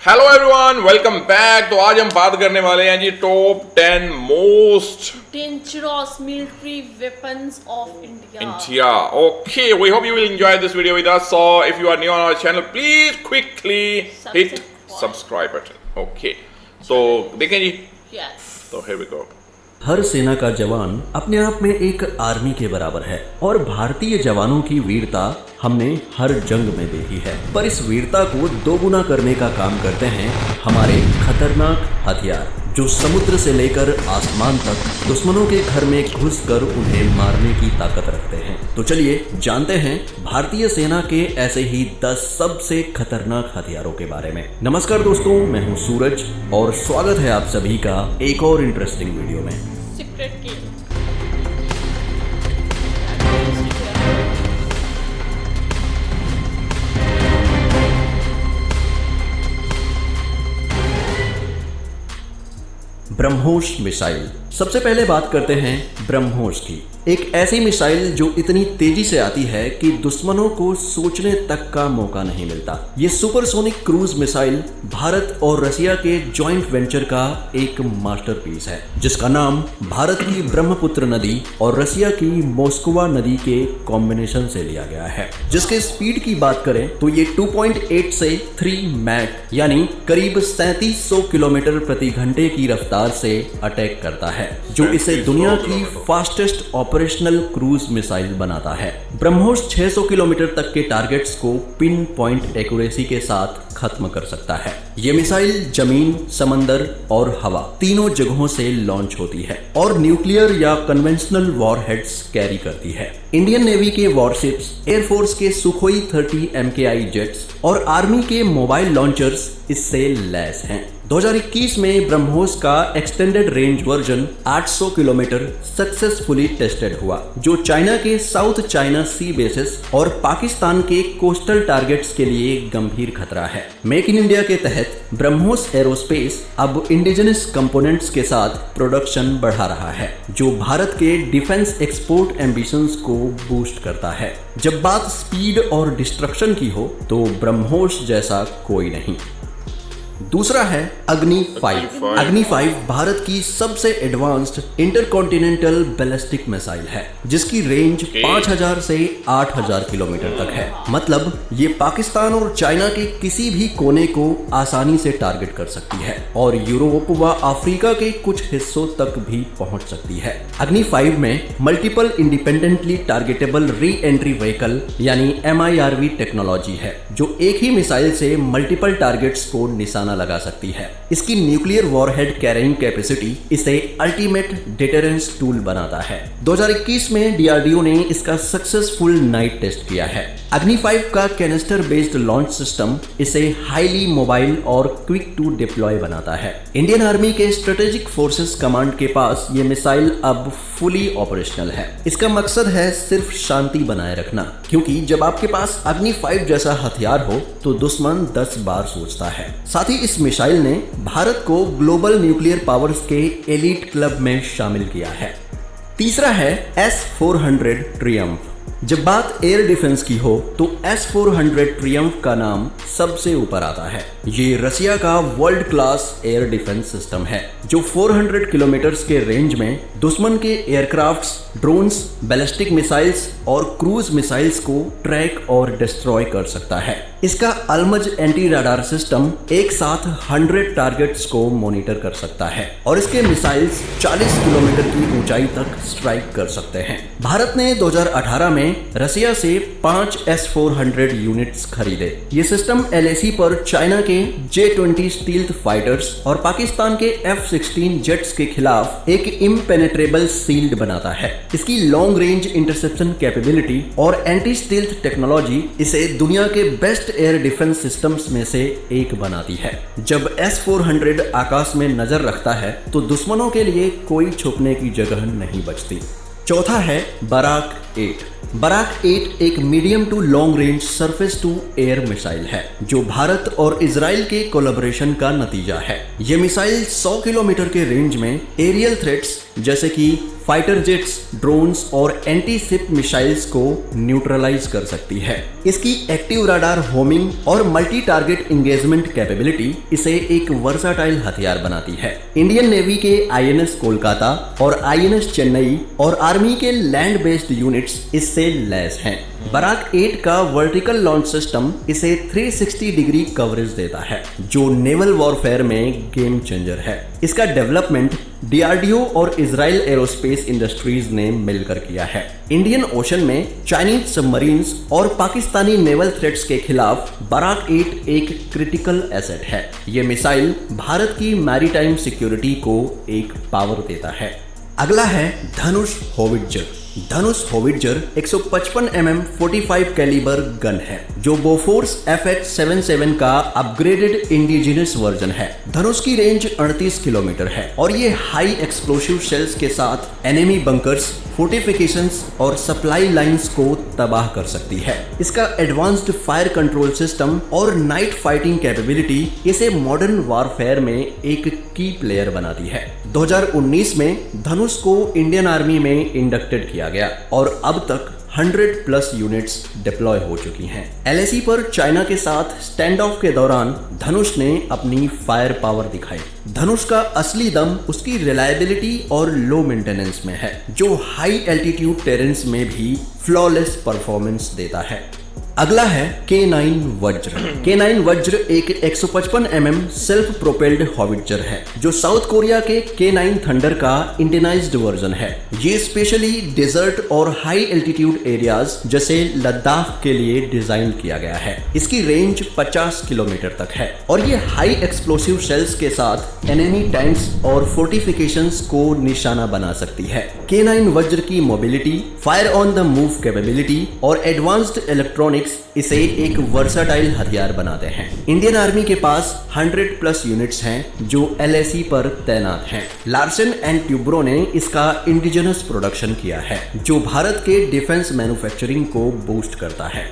Hello everyone, welcome back. तो आज हम बात करने वाले हैं जी top 10 most dangerous military weapons of India. India. Okay, we hope you will enjoy this video with us. So if you are new on our channel, please quickly hit subscribe button. Okay. तो देखें जी, Yes. तो here we go. हर सेना का जवान अपने आप में एक आर्मी के बराबर है और भारतीय जवानों की वीरता हमने हर जंग में देखी है। पर इस वीरता को दोगुना करने का काम करते हैं हमारे खतरनाक हथियार, जो समुद्र से लेकर आसमान तक दुश्मनों के घर में घुसकर उन्हें मारने की ताकत रखते हैं। तो चलिए जानते हैं भारतीय सेना के ऐसे ही 10 सबसे खतरनाक हथियारों के बारे में। नमस्कार दोस्तों, मैं हूं सूरज और स्वागत है आप सभी का एक और इंटरेस्टिंग वीडियो में। Secret key. ब्रह्मोस मिसाइल। सबसे पहले बात करते हैं ब्रह्मोस की। एक ऐसी मिसाइल जो इतनी तेजी से आती है कि दुश्मनों को सोचने तक का मौका नहीं मिलता। ये सुपरसोनिक क्रूज मिसाइल भारत और रसिया के जॉइंट वेंचर का एक मास्टरपीस है, जिसका नाम भारत की ब्रह्मपुत्र नदी और रसिया की मोस्कवा नदी के कॉम्बिनेशन से लिया गया है। जिसके स्पीड की बात करें तो ये 2.8 से 3 मैक यानी करीब 3700 किलोमीटर प्रति घंटे की रफ्तार से अटैक करता है, जो इसे दुनिया की फास्टेस्ट ऑपरेशनल क्रूज मिसाइल बनाता है। ब्रह्मोस 600 किलोमीटर तक के टारगेट्स को पिन पॉइंट एक्यूरेसी के साथ खत्म कर सकता है। ये मिसाइल जमीन, समंदर और हवा तीनों जगहों से लॉन्च होती है और न्यूक्लियर या कन्वेंशनल वॉरहेड्स कैरी करती है। इंडियन नेवी के वॉरशिप्स, एयरफोर्स के सुखोई 30 MKI जेट्स और आर्मी के मोबाइल लॉन्चर्स इससे लैस हैं। 2021 में ब्रह्मोस का extended range version 800 kilometre successfully tested हुआ, जो चाइना के साउथ चाइना सी बेसिस और पाकिस्तान के कोस्टल टारगेट्स के लिए गंभीर खतरा है। मेक इन इंडिया के तहत ब्रह्मोस एरोस्पेस अब इंडिजिनस कंपोनेंट्स के साथ प्रोडक्शन बढ़ा रहा है, जो भारत के डिफेंस एक्सपोर्ट एम्बिशंस को बूस्ट करता है। जब बात स्पीड और डिस्ट्रक्शन की हो तो ब्रह्मोस जैसा कोई नहीं। दूसरा है अग्नि 5। अग्नि 5 भारत की सबसे एडवांस्ड इंटरकॉन्टिनेंटल बैलिस्टिक मिसाइल है, जिसकी रेंज 5000 से 8000 किलोमीटर तक है। मतलब ये पाकिस्तान और चाइना के किसी भी कोने को आसानी से टारगेट कर सकती है और यूरोप व अफ्रीका के कुछ हिस्सों तक भी पहुंच सकती है। अग्नि 5 में multiple independently targetable re entry vehicle यानी MIRV टेक्नोलॉजी है, जो एक ही मिसाइल से मल्टीपल टारगेट्स को निशाना लगा सकती है। इसकी न्यूक्लियर वॉरहेड कैरिंग कैपेसिटी इसे अल्टीमेट डिटरेंस टूल बनाता है। 2021 में DRDO ने इसका सक्सेसफुल नाइट टेस्ट किया है। अग्नि 5 का कैनिस्टर बेस्ड लॉन्च सिस्टम इसे हाईली मोबाइल और क्विक टू डिप्लॉय बनाता है। इंडियन आर्मी के स्ट्रेटेजिक फोर्सेस कमांड के पास ये मिसाइल अब फुली ऑपरेशनल है। इसका मकसद है सिर्फ शांति बनाए रखना, क्योंकि जब आपके पास अग्नि 5 जैसा हथियार हो तो दुश्मन 10 बार सोचता है। साथ ही इस मिसाइल ने भारत को ग्लोबल न्यूक्लियर पावर्स के एलीट क्लब में शामिल किया है। तीसरा है S-400 ट्रियम्फ। जब बात एयर डिफेंस की हो तो S-400 ट्रियम्फ का नाम सबसे ऊपर आता है। ये रसिया का world class air defence system है, जो 400 किलोमीटर्स के रेंज में दुश्मन के एयरक्राफ्ट्स, ड्रोन्स, बैलिस्टिक मिसाइल्स और क्रूज मिसाइल्स को ट्रैक और डिस्ट्रॉय कर सकता है। इसका अल्मज एंटी रडार सिस्टम एक साथ 100 टारगेट्स को मॉनिटर कर सकता है और इसके मिसाइल्स 40 किलोमीटर की ऊंचाई तक स्ट्राइक कर सकते हैं। भारत ने 2018 में रसिया से 5 S-400 यूनिट्स खरीदे। ये सिस्टम LAC पर चाइना के J-20 स्टील्थ फाइटर्स और पाकिस्तान के F-16 जेट्स के खिलाफ एक इम्पेनेट्रेबल शील्ड बनाता है। इसकी लॉन्ग रेंज इंटरसेप्शन कैपेबिलिटी और एंटी स्टील्थ टेक्नोलॉजी इसे दुनिया के बेस्ट एयर डिफेंस सिस्टम्स में से एक बनाती है। जब S-400 आकाश में नजर रखता है तो दुश्मनों के लिए कोई छुपने की जगह नहीं बचती। चौथा है बराक 8। बराक 8 एक medium to long range surface to air missile है, जो भारत और इजराइल के कोलैबोरेशन का नतीजा है। यह मिसाइल 100 किलोमीटर के रेंज में एरियल थ्रेट्स जैसे कि फाइटर जेट्स, ड्रोन्स और एंटी शिप मिसाइल्स को न्यूट्रलाइज कर सकती है। इसकी एक्टिव राडार होमिंग और मल्टी टारगेट इंगेजमेंट कैपेबिलिटी इसे एक वर्साटाइल हथियार बनाती है। इंडियन नेवी के INS कोलकाता और INS चेन्नई और आर्मी के लैंड बेस्ड यूनिट्स इससे लैस हैं। बराक 8 का वर्टिकल लॉन्च सिस्टम इसे 360 डिग्री कवरेज देता है, जो नेवल वॉरफेयर में गेम चेंजर है। इसका डेवलपमेंट DRDO और इजराइल एरोस्पेस इंडस्ट्रीज ने मिलकर किया है। इंडियन ओशन में चाइनीज सबमरीन्स और पाकिस्तानी नेवल थ्रेट्स के खिलाफ बराक 8 एक क्रिटिकल एसेट है। ये मिसाइल भारत की मैरीटाइम सिक्योरिटी को एक पावर देता है। अगला है धनुष होविट्जर। धनुष होविट्जर 155 mm 45 कैलिबर गन है, जो बोफोर्स FH-77 का अपग्रेडेड इंडिजिनस वर्जन है। धनुष की रेंज 38 किलोमीटर है और ये हाई एक्सप्लोसिव शेल्स के साथ एनिमी बंकर्स, फोर्टिफिकेशंस और सप्लाई लाइंस को तबाह कर सकती है। इसका एडवांस्ड फायर कंट्रोल सिस्टम और नाइट फाइटिंग कैपेबिलिटी इसे मॉडर्न वॉरफेयर में एक की प्लेयर बनाती है। 2019 में धनुष को इंडियन आर्मी में इंडक्टेड किया गया और अब तक 100+ यूनिट्स डिप्लॉय हो चुकी हैं। LAC पर चाइना के साथ स्टैंड ऑफ के दौरान धनुष ने अपनी फायर पावर दिखाई। धनुष का असली दम उसकी रिलायबिलिटी और लो मेंटेनेंस में है, जो हाई एल्टीट्यूड टेरेंस में भी फ्लॉलेस परफॉर्मेंस देता है। अगला है K9 वज्र। K9 वज्र एक 155 mm सेल्फ प्रोपेल्ड हॉविट्जर है, जो साउथ कोरिया के K9 थंडर का इंडियनाइज्ड वर्जन है। ये स्पेशली डेजर्ट और हाई एल्टीट्यूड एरियाज जैसे लद्दाख के लिए डिजाइन किया गया है। इसकी रेंज 50 किलोमीटर तक है और ये हाई एक्सप्लोसिव शेल्स के साथ एनिमी टैंक्स और फोर्टिफिकेशंस को निशाना बना सकती है। K9 वज्र की mobility, fire on the move capability और एडवांस्ड इलेक्ट्रॉनिक्स इसे एक वर्साटाइल हथियार बनाते हैं। इंडियन आर्मी के पास 100+ यूनिट्स हैं जो LAC पर तैनात हैं। लार्सन एंड ट्यूब्रो ने इसका इंडिजिनस प्रोडक्शन किया है, जो भारत के डिफेंस मैन्युफैक्चरिंग को बूस्ट करता है।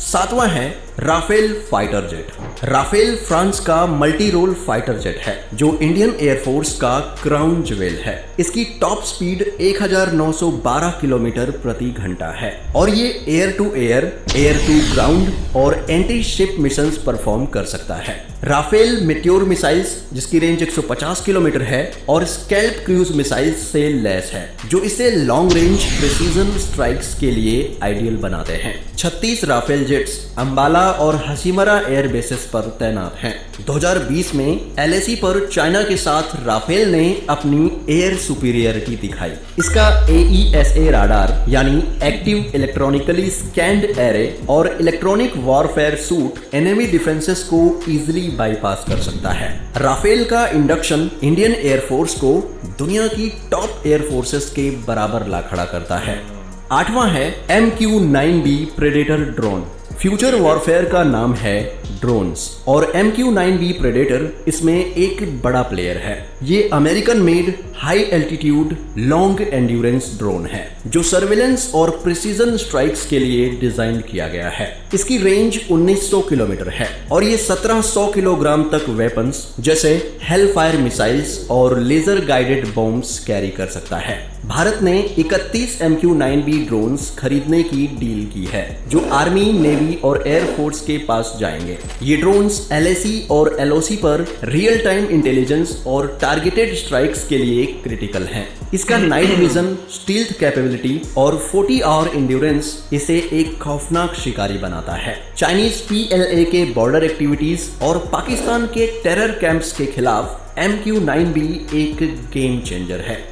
सातवां है Rafale fighter jet. Rafale France का मल्टी रोल फाइटर जेट है, जो इंडियन एयरफोर्स का क्राउन ज्वेल है। इसकी टॉप स्पीड 1912 किलोमीटर प्रति घंटा है और ये air to air, air to ground और एंटी शिप मिशंस परफॉर्म कर सकता है। राफेल मेट्योर मिसाइल्स, जिसकी रेंज 150 किलोमीटर है, और स्कैल्प क्रूज मिसाइल्स से लैस है, जो इसे लॉन्ग रेंज प्रिसीजन स्ट्राइक्स के लिए आइडियल बनाते हैं। 36 राफेल जेट्स अंबाला और हसीमरा एयर बेसेस पर तैनात हैं। 2020 में LAC पर चाइना के साथ राफेल ने अपनी एयर सुपीरियरिटी दिखाई। इसका AESA राडार यानी एक्टिव इलेक्ट्रॉनिकली स्कैन्ड एरे और electronic warfare suit enemy defences को इजीली बाईपास कर सकता है। राफेल का इंडक्शन इंडियन एयरफोर्स को दुनिया की टॉप एयर फोर्सेस के बराबर ला खड़ा करता है। आठवां है MQ-9B predator drone. Future warfare का नाम है ड्रोन्स और MQ-9B प्रेडेटर इसमें एक बड़ा प्लेयर है। ये American made high altitude long endurance drone है, जो सर्वेलेंस और प्रिसीजन स्ट्राइक्स के लिए डिजाइन किया गया है। इसकी रेंज 1900 किलोमीटर है और ये 1700 किलोग्राम तक वेपन्स जैसे हेलफायर मिसाइल्स और लेजर गाइडेड बॉम्ब्स कैरी कर सकता है। भारत ने 31 MQ-9B ड्रोन्स खरीदने की डील की है, जो आर्मी, नेवी और एयरफोर्स के पास जाएंगे। ये ड्रोन्स LAC और LOC पर रियल टाइम इंटेलिजेंस और टारगेटेड स्ट्राइक्स के लिए क्रिटिकल है। इसका नाइट विजन, स्टील्थ कैपेबिलिटी और 40 आवर इंड्योरेंस इसे एक खौफनाक शिकारी बनाता है। चाइनीज PLA के बॉर्डर एक्टिविटीज और पाकिस्तान के टेरर कैंप्स के खिलाफ MQ-9B एक गेम चेंजर है।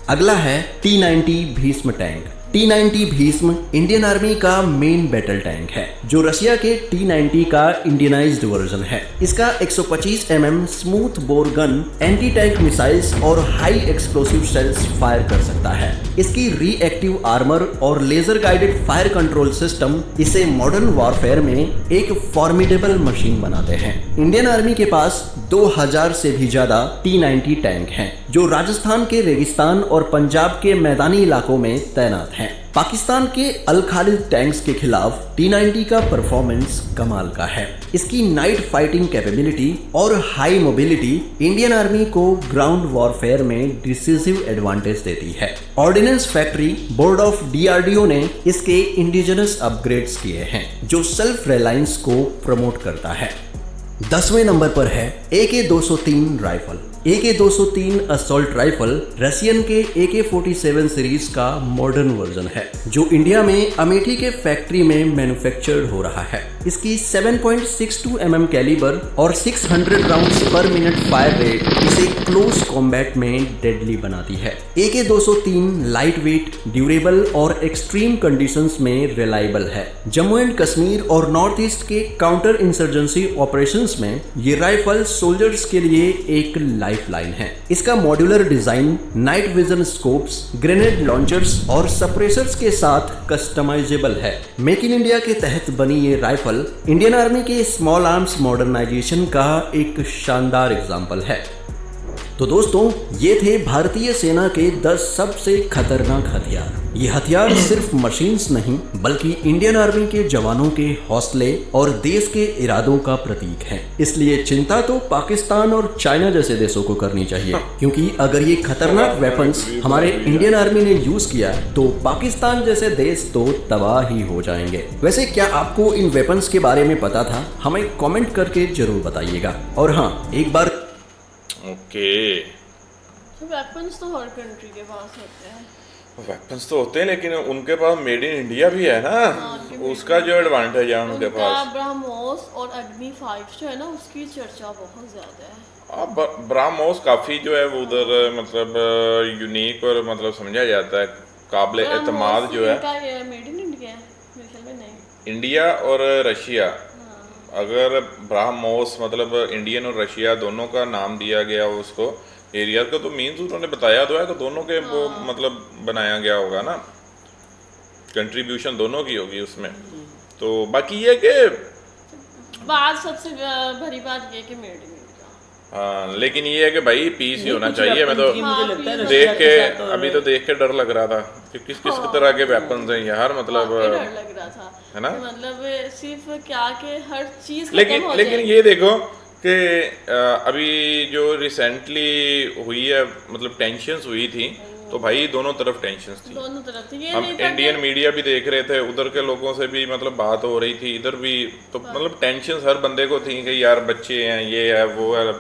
अगला है T-90 Bhishma tank. T-90 Bhishma Indian army का मेन बैटल टैंक है, जो रशिया के T-90 का इंडियनाइज्ड वर्जन है। इसका 125 mm smooth bore gun anti tank missiles और हाई एक्सप्लोसिव शेल्स फायर कर सकता है। इसकी रिएक्टिव आर्मर और laser guided fire control system इसे मॉडर्न वॉरफेयर में एक फॉर्मिडेबल मशीन बनाते हैं। इंडियन आर्मी के पास 2000 से भी ज्यादा T-90 टैंक हैं, जो राजस्थान के रेगिस्तान और पंजाब के मैदानी इलाकों में तैनात हैं। पाकिस्तान के अल खालिद टैंक्स के खिलाफ T-90 का परफॉर्मेंस कमाल का है। इसकी नाइट फाइटिंग कैपेबिलिटी और हाई मोबिलिटी इंडियन आर्मी को ग्राउंड वॉरफेयर में डिसिसिव एडवांटेज देती है। Ordnance factory board of DRDO ने इसके इंडिजिनस अपग्रेड्स किए हैं जो सेल्फ रिलायंस को प्रमोट करता है। 10वें नंबर पर है AK-203 rifle. AK-203 assault rifle Russian के AK-47 सीरीज का मॉडर्न वर्जन है जो इंडिया में अमेठी के फैक्ट्री में मैन्युफैक्चर्ड हो रहा है। इसकी 7.62 mm कैलिबर और 600 राउंड्स पर मिनट फायर रेट इसे क्लोज कॉम्बैट में डेडली बनाती है। AK-203 लाइट वेट, ड्यूरेबल और एक्सट्रीम कंडीशंस में रिलायबल है। जम्मू एंड कश्मीर और नॉर्थ ईस्ट के काउंटर इंसर्जेंसी ऑपरेशंस में ये राइफल सोल्जर्स के लिए एक लाइफलाइन है। इसका modular design, night vision scopes, grenade launchers और सप्रेसर्स के साथ कस्टमाइजेबल है। मेक इन इंडिया के तहत बनी ये राइफल इंडियन आर्मी के स्मॉल आर्म्स मॉडर्नाइजेशन का एक शानदार एग्जाम्पल है। तो दोस्तों, ये थे भारतीय सेना के 10 सबसे खतरनाक हथियार। ये हथियार सिर्फ मशीन्स नहीं बल्कि इंडियन आर्मी के जवानों के हौसले और देश के इरादों का प्रतीक हैं। इसलिए चिंता तो पाकिस्तान और चाइना जैसे देशों को करनी चाहिए, क्योंकि अगर ये खतरनाक वेपन्स हमारे इंडियन आर्मी ने यूज किया तो पाकिस्तान जैसे देश तो तबाह ही हो जाएंगे। वैसे क्या आपको इन वेपन्स के बारे में पता था? हमें कॉमेंट करके जरूर बताइएगा। और हाँ, एक बार ओके, तो वेपन्स तो हर कंट्री के पास होते हैं। वेपन्स तो होते हैं लेकिन उनके पास मेड इन इंडिया भी है ना, उसका जो एडवांटेज है उनके पास। ब्रह्मोस और अग्नि 5 जो है ना, उसकी चर्चा बहुत ज्यादा है। अब ब्रह्मोस काफी जो है वो उधर मतलब यूनिक और मतलब समझा जाता है, काबिल एतमाद जो है। मेड इन इंडिया है मेरे ख्याल में। नहीं, इंडिया और रशिया, अगर ब्रह्मोस मतलब इंडियन और रशिया दोनों का नाम दिया गया उसको एरिया को, तो मीन्स उन्होंने बताया तो है कि दोनों के वो मतलब बनाया गया होगा ना, कंट्रीब्यूशन दोनों की होगी उसमें। तो बाकी ये कि बात सबसे भरी बात ये कि मेड इन इंडिया। हाँ, लेकिन ये है कि भाई पीस ही होना चाहिए। मैं तो मुझे लगता है देख के अभी तो देख के डर लग रहा था कि किस किस तरह के वेपन्स हैं यार, मतलब डर लग रहा था, है ना, मतलब सिर्फ क्या कि हर चीज लेकिन ये देखो कि अभी जो रिसेंटली हुई है मतलब टेंशन्स हुई थी, तो भाई दोनों तरफ टेंशन्स थी। दोनों तरफ थी। ये हम इंडियन मीडिया भी देख रहे थे, उधर के लोगों से भी मतलब बात हो रही थी, इधर भी तो मतलब टेंशन्स हर बंदे को थी कि यार बच्चे हैं, ये है वो है,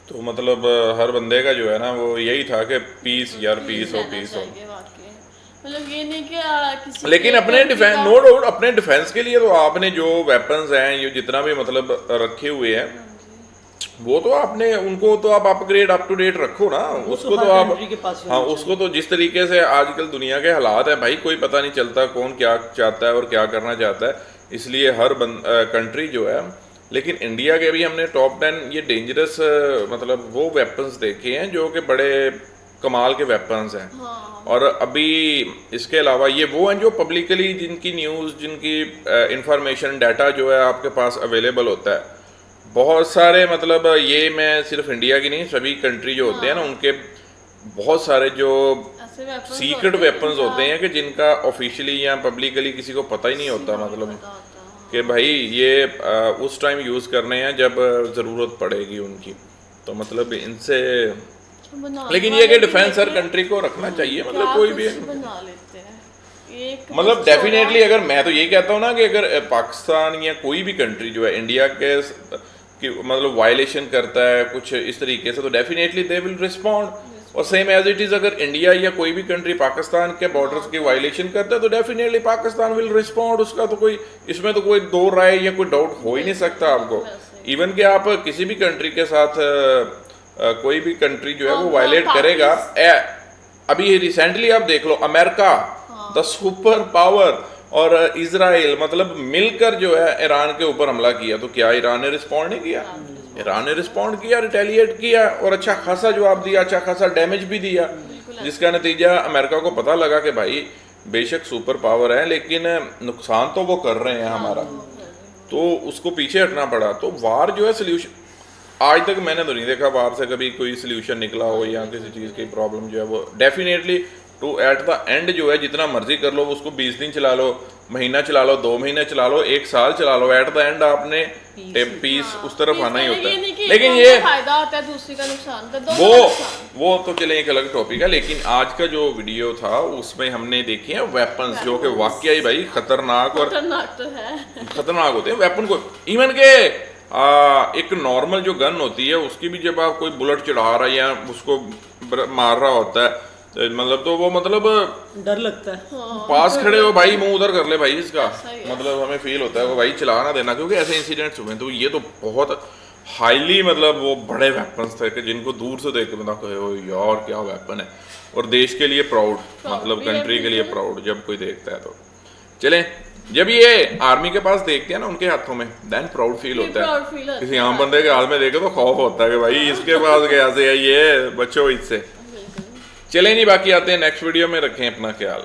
तो मतलब हर बंदे का जो है ना वो यही था कि पीस यार, पीस हो, पीस हो। मतलब ये नहीं कि किसी लेकिन अपने डिफेंस, नो डाउट अपने डिफेंस के लिए तो आपने जो वेपन्स हैं, ये जितना भी मतलब रखे हुए हैं, वो तो आपने उनको तो आप अपग्रेड अप टू डेट रखो ना, उसको तो आप, हाँ उसको तो जिस तरीके से आजकल दुनिया के हालात है भाई, कोई पता नहीं चलता कौन क्या चाहता है और क्या करना चाहता है, इसलिए हर कंट्री जो है। लेकिन इंडिया के भी हमने टॉप 10 ये डेंजरस मतलब वो वेपन्स देखे हैं जो कि बड़े कमाल के वेपन्स हैं। और अभी इसके अलावा ये वो हैं जो पब्लिकली जिनकी न्यूज़, जिनकी इंफॉर्मेशन, डाटा जो है आपके पास अवेलेबल होता है। बहुत सारे मतलब ये मैं सिर्फ इंडिया की नहीं, सभी कंट्री जो होते हैं ना, उनके बहुत सारे जो सीक्रेट वेपन्स होते हैं कि जिनका ऑफिशियली या पब्लिकली किसी को पता ही नहीं होता, मतलब कि भाई ये उस टाइम यूज़ करने हैं जब ज़रूरत पड़ेगी उनकी। तो मतलब इनसे, लेकिन ये कि डिफेंस हर कंट्री को रखना चाहिए, मतलब कोई भी बना लेते हैं मतलब डेफिनेटली। अगर मैं तो ये कहता हूँ ना कि अगर पाकिस्तान या कोई भी कंट्री जो है इंडिया के कि मतलब वायलेशन करता है कुछ इस तरीके से, तो डेफिनेटली दे विल रिस्पॉन्ड। और सेम एज इट इज़ अगर इंडिया या कोई भी कंट्री पाकिस्तान के बॉर्डर्स की वायलेशन करता है तो डेफिनेटली पाकिस्तान विल रिस्पॉन्ड। उसका तो कोई, इसमें तो कोई दो राय या कोई डाउट हो ही नहीं सकता आपको। इवन कि आप किसी भी कंट्री के साथ कोई भी कंट्री जो है वो वायलेट करेगा। अभी रिसेंटली आप देख लो, अमेरिका द सुपर पावर और इजराइल मतलब मिलकर जो है ईरान के ऊपर हमला किया, तो क्या ईरान ने रिस्पॉन्ड नहीं किया? ईरान ने रिस्पॉन्ड किया, रिटेलिएट किया और अच्छा खासा जवाब दिया, अच्छा खासा डैमेज भी दिया, जिसका नतीजा अमेरिका को पता लगा कि भाई बेशक सुपर पावर है लेकिन नुकसान तो वो कर रहे हैं हमारा, तो उसको पीछे हटना पड़ा। तो वार जो है सोल्यूशन, आज तक मैंने तो नहीं देखा वार से कभी कोई सोल्यूशन निकला हो या किसी चीज़ की प्रॉब्लम जो है वो। Definitely to at the end जो है जितना मर्जी कर लो, उसको 20 दिन चला लो, महीना चला लो, 2 महीने चला लो, 1 साल चला लो, एट द एंड आपने पीस उस तरफ आना ही होता है। लेकिन ये फायदा होता है, दूसरे का नुकसान होता है, दोनों का नुकसान। वो तो चले एक अलग टॉपिक है, लेकिन आज का जो वीडियो था उसमें हमने देखे हैं वेपन्स जो कि वाकई ही भाई खतरनाक और खतरनाक तो है। खतरनाक होते हैं वेपन को। इवन के एक नॉर्मल जो गन होती है उसकी भी जब आप कोई बुलेट चढ़ा रहा है या उसको मार रहा होता है, मतलब तो वो मतलब डर लगता है। पास खड़े हो भाई, मुंह उधर कर ले भाई इसका, ऐसा ही है। मतलब हमें फील होता है वो भाई चला ना देना, क्योंकि ऐसे इंसिडेंट्स हुए हैं। तो ये तो बहुत हाईली मतलब वो बड़े वेपन्स थे कि जिनको दूर से देख के बंदा कहे हो यार क्या वेपन है, और देश के लिए प्राउड, मतलब भी है कंट्री के लिए बिल्कुल। प्राउड जब कोई देखता है। तो चलें, जब ये आर्मी के पास देखते हैं ना उनके हाथों में, देन प्राउड फील होता है। proud feel होता किसी है। आम बंदे के हाथ में देखे तो खौफ होता है कि भाई इसके पास कैसे है ये, बचो इससे। चले नहीं, बाकी आते हैं नेक्स्ट वीडियो में, रखें अपना ख्याल।